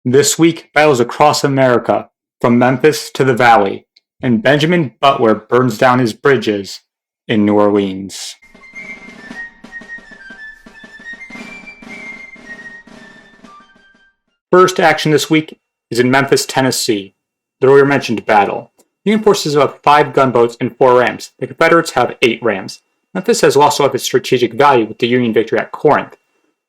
This week, battles across America, from Memphis to the Valley, and Benjamin Butler burns down his bridges in New Orleans. First action this week is in Memphis, Tennessee, the earlier mentioned battle. The Union forces have 5 gunboats and 4 rams. The Confederates have 8 rams. Memphis has lost all of its strategic value with the Union victory at Corinth.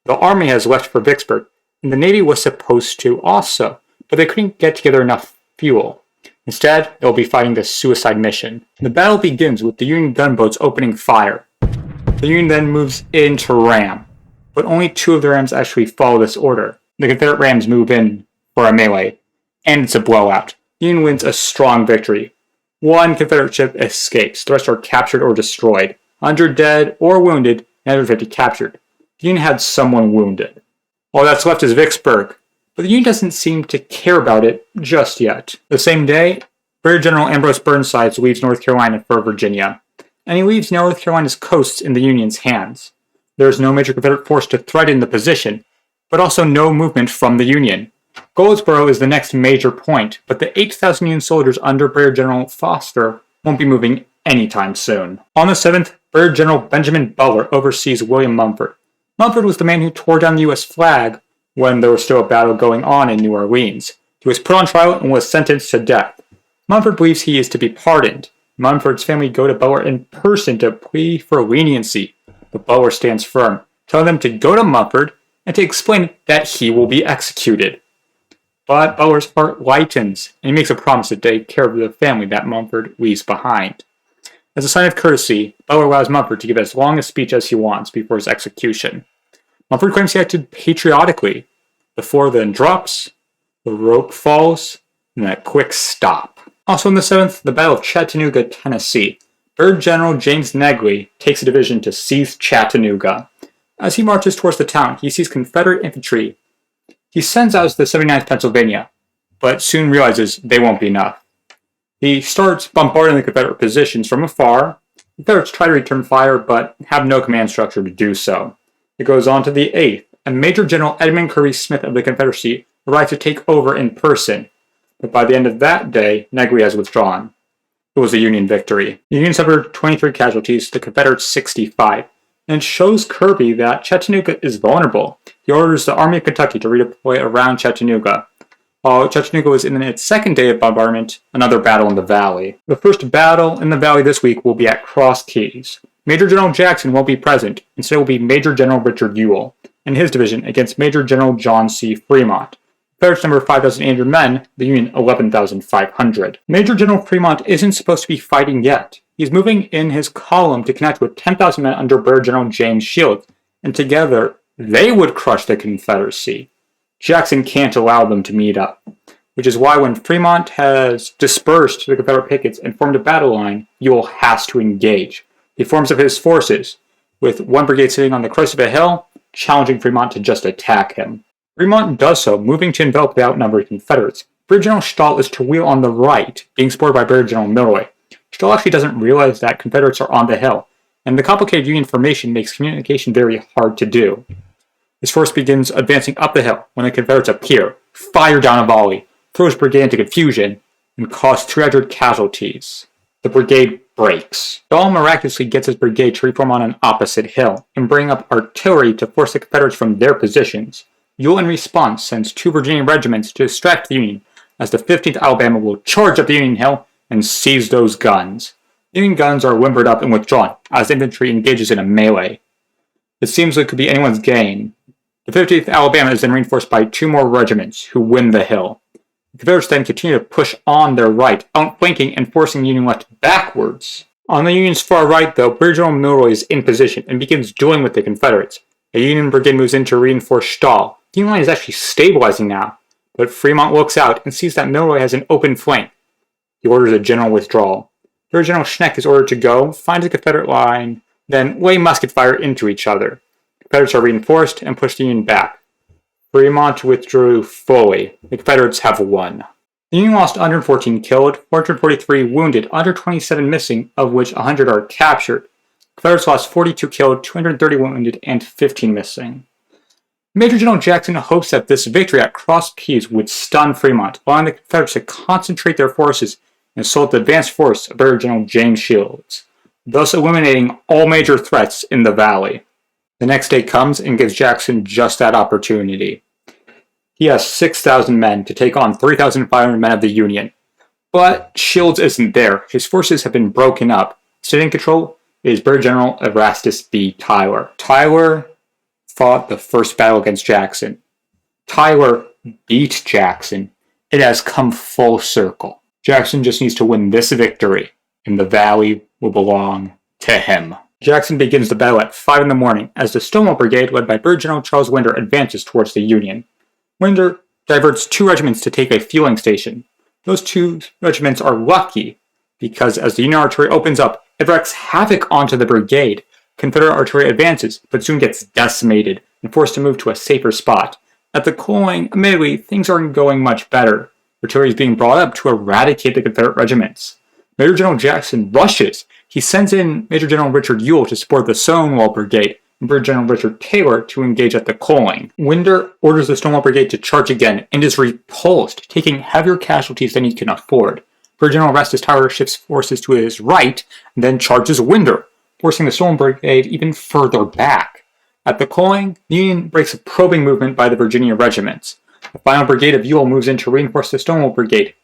The army has left for Vicksburg, and the Navy was supposed to also, but they couldn't get together enough fuel. Instead, they will be fighting the suicide mission. The battle begins with the Union gunboats opening fire. The Union then moves in to ram, but only 2 of the rams actually follow this order. The Confederate rams move in for a melee, and it's a blowout. The Union wins a strong victory. 1 Confederate ship escapes, the rest are captured or destroyed. 100 dead or wounded, and 150 captured. The Union had someone wounded. All that's left is Vicksburg, but the Union doesn't seem to care about it just yet. The same day, Brigadier General Ambrose Burnside leaves North Carolina for Virginia, and he leaves North Carolina's coasts in the Union's hands. There is no major Confederate force to threaten the position, but also no movement from the Union. Goldsboro is the next major point, but the 8,000 Union soldiers under Brigadier General Foster won't be moving anytime soon. On the 7th, Brigadier General Benjamin Butler oversees William Mumford. Mumford was the man who tore down the U.S. flag when there was still a battle going on in New Orleans. He was put on trial and was sentenced to death. Mumford believes he is to be pardoned. Mumford's family go to Butler in person to plead for leniency, but Butler stands firm, telling them to go to Mumford and to explain that he will be executed. But Butler's heart lightens, and he makes a promise to take care of the family that Mumford leaves behind. As a sign of courtesy, Butler allows Mumford to give as long a speech as he wants before his execution. Mumford claims he acted patriotically. The floor then drops, the rope falls, and a quick stop. Also on the 7th, the Battle of Chattanooga, Tennessee. Brigadier General James Negley takes a division to seize Chattanooga. As he marches towards the town, he sees Confederate infantry. He sends out the 79th Pennsylvania, but soon realizes they won't be enough. He starts bombarding the Confederate positions from afar. The Confederates try to return fire, but have no command structure to do so. It goes on to the 8th, and Major General Edmund Kirby Smith of the Confederacy arrives to take over in person. But by the end of that day, Negley has withdrawn. It was a Union victory. The Union suffered 23 casualties, the Confederates 65, and it shows Kirby that Chattanooga is vulnerable. He orders the Army of Kentucky to redeploy around Chattanooga. While Chattanooga was in its 2nd day of bombardment, another battle in the Valley. The first battle in the Valley this week will be at Cross Keys. Major General Jackson won't be present, instead it will be Major General Richard Ewell and his division against Major General John C. Fremont. Confederates number 5,800 men, the Union 11,500. Major General Fremont isn't supposed to be fighting yet. He's moving in his column to connect with 10,000 men under Brigadier General James Shields, and together they would crush the Confederacy. Jackson can't allow them to meet up, which is why when Fremont has dispersed the Confederate pickets and formed a battle line, Ewell has to engage. He forms up his forces, with 1 brigade sitting on the crest of a hill, challenging Fremont to just attack him. Fremont does so, moving to envelop the outnumbered Confederates. Brigadier General Stahl is to wheel on the right, being supported by Brigadier General Milroy. Stahl actually doesn't realize that Confederates are on the hill, and the complicated Union formation makes communication very hard to do. His force begins advancing up the hill when the Confederates appear, fire down a volley, throw his brigade into confusion, and cause 300 casualties. The brigade breaks. Stahl miraculously gets his brigade to reform on an opposite hill and bring up artillery to force the Confederates from their positions. Ewell in response sends 2 Virginia regiments to distract the Union, as the 15th Alabama will charge up the Union hill and seize those guns. The Union guns are limbered up and withdrawn as infantry engages in a melee. It seems like it could be anyone's game. The 15th Alabama is then reinforced by 2 more regiments who win the hill. The Confederates then continue to push on their right, outflanking and forcing the Union left backwards. On the Union's far right, though, Brigadier General Milroy is in position and begins dueling with the Confederates. A Union brigade moves in to reinforce Stahl. The Union line is actually stabilizing now, but Fremont looks out and sees that Milroy has an open flank. He orders a general withdrawal. Brigadier General Schneck is ordered to go, find the Confederate line, then lay musket fire into each other. The Confederates are reinforced and push the Union back. Fremont withdrew fully. The Confederates have won. The Union lost 114 killed, 443 wounded, 127 missing, of which 100 are captured. Confederates lost 42 killed, 230 wounded, and 15 missing. Major General Jackson hopes that this victory at Cross Keys would stun Fremont, allowing the Confederates to concentrate their forces and assault the advanced force of Brigadier General James Shields, thus eliminating all major threats in the valley. The next day comes and gives Jackson just that opportunity. He has 6,000 men to take on 3,500 men of the Union. But Shields isn't there. His forces have been broken up. Sitting in control is Brigadier General Erastus B. Tyler. Tyler fought the first battle against Jackson. Tyler beat Jackson. It has come full circle. Jackson just needs to win this victory, and the valley will belong to him. Jackson begins the battle at 5 in the morning as the Stonewall Brigade, led by Brigadier General Charles Winder, advances towards the Union. Winder diverts 2 regiments to take a fueling station. Those 2 regiments are lucky because as the Union artillery opens up, it wreaks havoc onto the brigade. Confederate artillery advances, but soon gets decimated and forced to move to a safer spot. At the Coaling, admittedly, things aren't going much better. Artillery is being brought up to eradicate the Confederate regiments. Major General Jackson rushes. He sends in Major General Richard Ewell to support the Stonewall Brigade, and Brigadier General Richard Taylor to engage at the Coaling. Winder orders the Stonewall Brigade to charge again and is repulsed, taking heavier casualties than he can afford. Brigadier General Erastus Tyler shifts forces to his right and then charges Winder, forcing the Stonewall Brigade even further back. At the Coaling, the Union breaks a probing movement by the Virginia regiments. The final brigade of Ewell moves in to reinforce the Stonewall Brigade,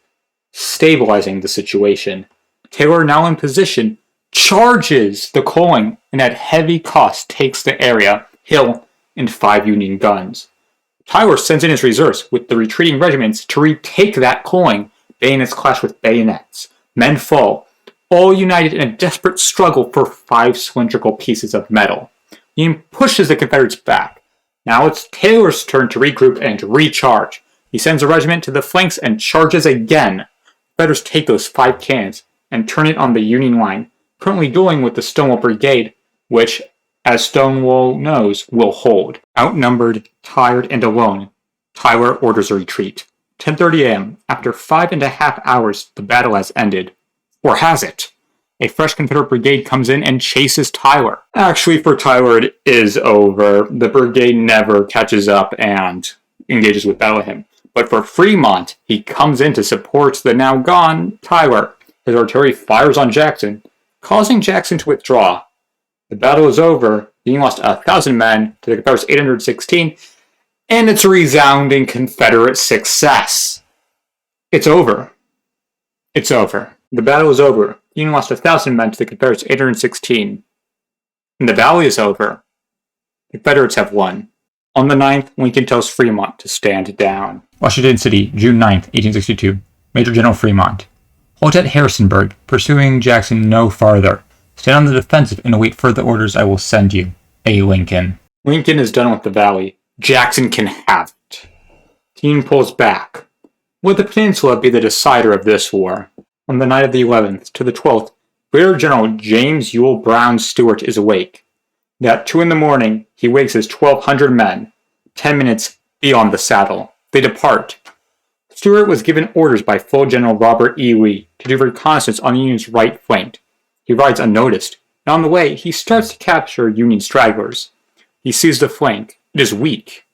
stabilizing the situation. Taylor, now in position, charges the Coaling and at heavy cost takes the area, hill, and 5 Union guns. Tyler sends in his reserves with the retreating regiments to retake that Coaling. Bayonets clash with bayonets. Men fall, all united in a desperate struggle for 5 cylindrical pieces of metal. The Union pushes the Confederates back. Now it's Taylor's turn to regroup and recharge. He sends a regiment to the flanks and charges again. The Confederates take those 5 cannons and turn it on the Union line, currently dueling with the Stonewall Brigade, which, as Stonewall knows, will hold. Outnumbered, tired, and alone, Tyler orders a retreat. 10:30 a.m. After 5.5 hours, the battle has ended. Or has it? A fresh Confederate brigade comes in and chases Tyler. Actually, for Tyler, it is over. The brigade never catches up and engages with battle with him. But for Fremont, he comes in to support the now gone Tyler. His artillery fires on Jackson, causing Jackson to withdraw. The battle is over. The Union lost 1,000 men to the Confederates 816, and it's a resounding Confederate success. It's over. It's over. The battle is over. The Union lost 1,000 men to the Confederates 816, and the valley is over. The Confederates have won. On the 9th, Lincoln tells Fremont to stand down. Washington City, June 9th, 1862. Major General Fremont. Halt at Harrisonburg, pursuing Jackson no farther. Stand on the defensive and await further orders I will send you. A. Lincoln. Lincoln is done with the valley. Jackson can have it. The Union pulls back. Will the peninsula be the decider of this war? On the night of the 11th to the 12th, Brigadier General James Ewell Brown Stuart is awake. At 2 in the morning, he wakes his 1,200 men. 10 minutes beyond the saddle. They depart. Stuart was given orders by full General Robert.E.Lee to do reconnaissance on the Union's right flank. He rides unnoticed, and on the way, he starts to capture Union stragglers. He sees the flank. It is weak.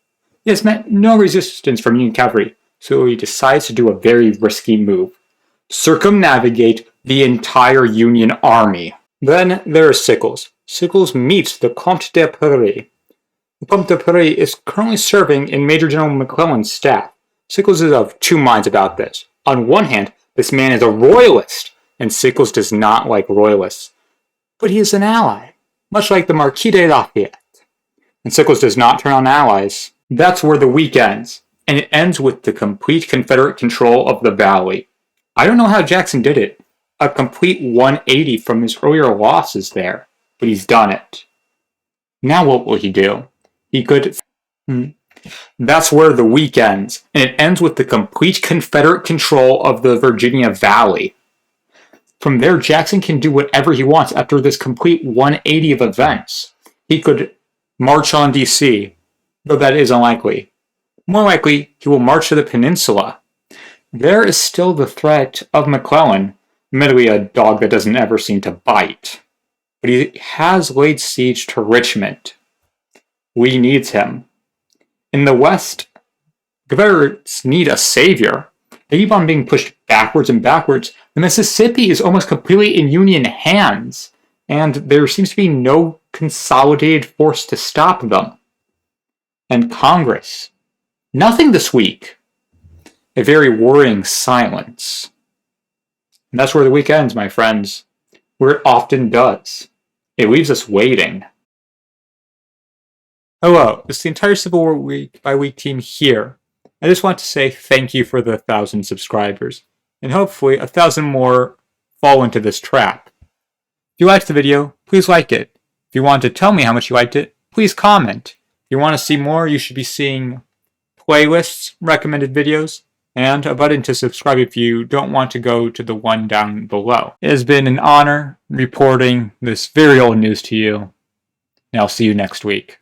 He has met no resistance from Union cavalry, so he decides to do a very risky move. Circumnavigate the entire Union army. Then there is Sickles. Sickles meets the Comte de Paris. The Comte de Paris is currently serving in Major General McClellan's staff. Sickles is of 2 minds about this. On one hand, this man is a royalist, and Sickles does not like royalists. But he is an ally, much like the Marquis de Lafayette. And Sickles does not turn on allies. That's where the week ends, and it ends with the complete Confederate control of the valley. I don't know how Jackson did it. A complete 180 from his earlier losses there, but he's done it. Now what will he do? He could... That's where the week ends, and it ends with the complete Confederate control of the Virginia Valley. From there, Jackson can do whatever he wants after this complete 180 of events. He could march on D.C., though that is unlikely. More likely, he will march to the peninsula. There is still the threat of McClellan, admittedly a dog that doesn't ever seem to bite. But he has laid siege to Richmond. Lee needs him. In the West, Confederates need a savior. They keep on being pushed backwards and backwards. The Mississippi is almost completely in Union hands, and there seems to be no consolidated force to stop them. And Congress, nothing this week. A very worrying silence. And that's where the week ends, my friends, where it often does. It leaves us waiting. Hello, it's the entire Civil War Week by Week team here. I just want to say thank you for the 1,000 subscribers, and hopefully 1,000 more fall into this trap. If you liked the video, please like it. If you want to tell me how much you liked it, please comment. If you want to see more, you should be seeing playlists, recommended videos, and a button to subscribe if you don't want to go to the one down below. It has been an honor reporting this very old news to you, and I'll see you next week.